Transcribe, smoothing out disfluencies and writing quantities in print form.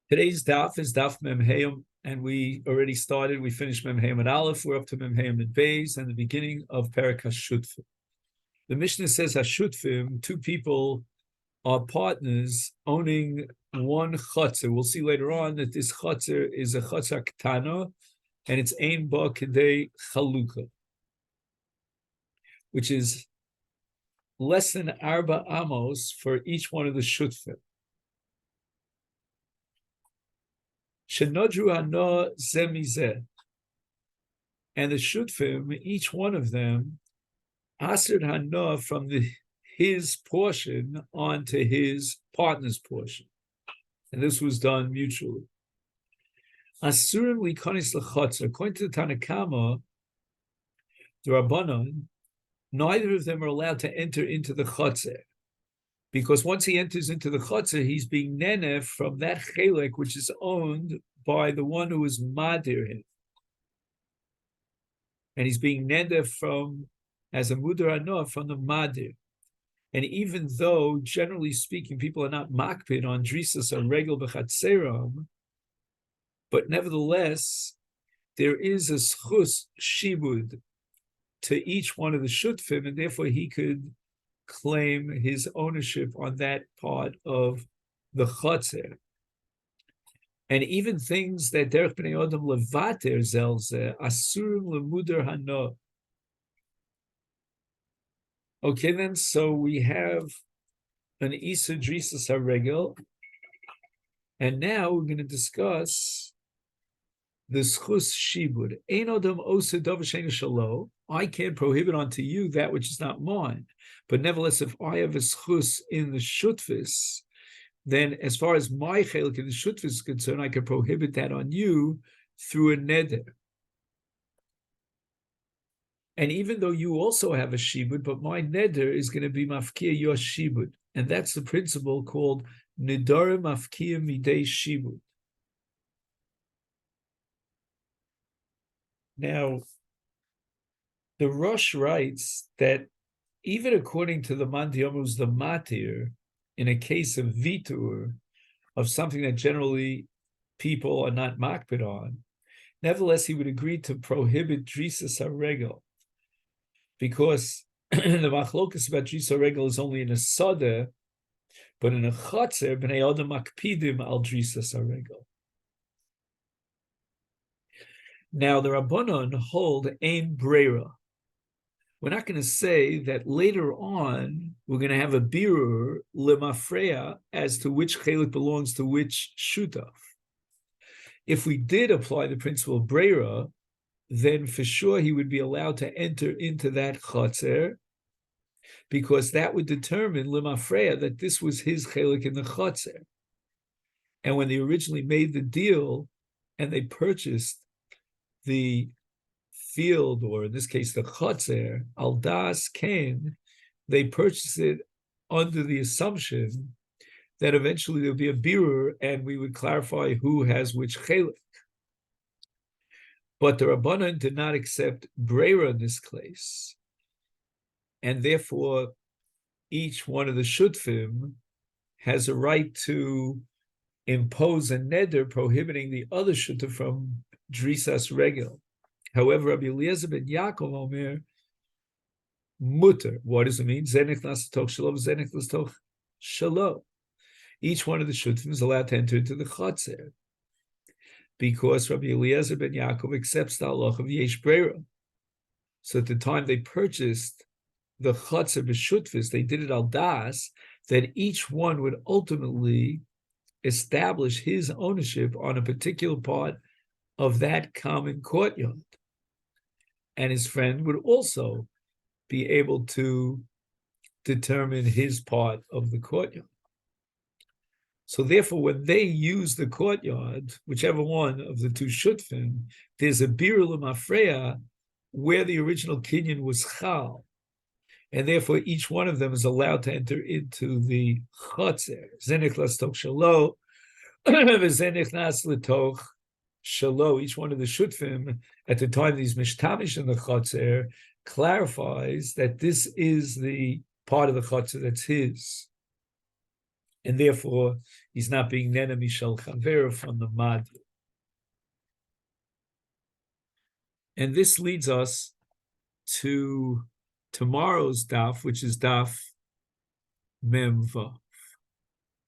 Today's daf is daf memheim, and we already started. We finished memheim and aleph. We're up to memheim and beis, and the beginning of perak hashutfim. The Mishnah says hashutfim, two people are partners owning one chutzner. We'll see later on that this chutzner is a chutzner ketana, and it's ein ba kedei chaluka, which is less than arba amos for each one of the shutfim. Shenodru hana zemizeh, and the shutfim, each one of them, aserd hana from his portion onto his partner's portion, and this was done mutually. Asurim likonis lechotzer, according to the Tanakama, the Rabbanon, neither of them are allowed to enter into the chotzer, because once he enters into the chotzer, he's being nenef from that chelek which is owned by the one who is madir him, and he's being nenef from as a mudar anah from the madir. And even though, generally speaking, people are not makpid on drisas or regel b'chatzeram, but nevertheless, there is a schus shibud to each one of the shutfim, and therefore he could claim his ownership on that part of the chotzer. And even things that derech b'nei adam levater zelze asurim lemudar hana. Okay, then, so we have an isa drisas haregel, and now we're going to discuss the schus shibud. Ein adam osa davar she'eino shelo. I can't prohibit unto you that which is not mine. But nevertheless, if I have a schus in the shutfis, then as far as my chelik in the shutfis is concerned, I can prohibit that on you through a neder. And even though you also have a shibud, but my neder is going to be mafkia your shibud. And that's the principle called Nedarim mafkia midei shibud. Now, the Rosh writes that even according to the Man Diyomus, the matir, in a case of vitur, of something that generally people are not makpid on, nevertheless he would agree to prohibit drisas haregel, because the machlokas about drisas haregel is only in a sada, but in a chotzer, b'nei adam makpidim al drisas haregel. Now the Rabbanon hold ein breira. We're not going to say that later on we're going to have a birur lemafreya as to which chelik belongs to which shutaf. If we did apply the principle of breira, then for sure he would be allowed to enter into that chotzer, because that would determine lemafreya that this was his chelik in the chotzer. And when they originally made the deal and they purchased the field, or in this case the chotzer, al das kain, they purchased it under the assumption that eventually there'll be a birur and we would clarify who has which chelik. But the Rabbanan did not accept breira in this case, and therefore each one of the shutfim has a right to impose a neder prohibiting the other shutf from drisas regel. However, Rabbi Eliezer ben Yaakov Omer mutter. What does it mean? Zenech nasatoch shelo, zenech nasatoch shelo. Each one of the shutfim is allowed to enter into the chotzer, because Rabbi Eliezer ben Yaakov accepts the halach of yesh breira. So at the time they purchased the chotzer b'shutfis, they did it al das, that each one would ultimately establish his ownership on a particular part of that common courtyard, and his friend would also be able to determine his part of the courtyard. So therefore, when they use the courtyard, whichever one of the two shutfim, there's a birur lemafreya where the original kinyan was chal, and therefore each one of them is allowed to enter into the chotzer. Zenech lastoch shelo, v'zenech nas letoch shelo. Each one of the shutfim at the time these mishtamish in the chotzer clarifies that this is the part of the chotzer that's his. and therefore he's not being nena mishal chaver from the mad. And this leads us to tomorrow's daf, which is daf memva.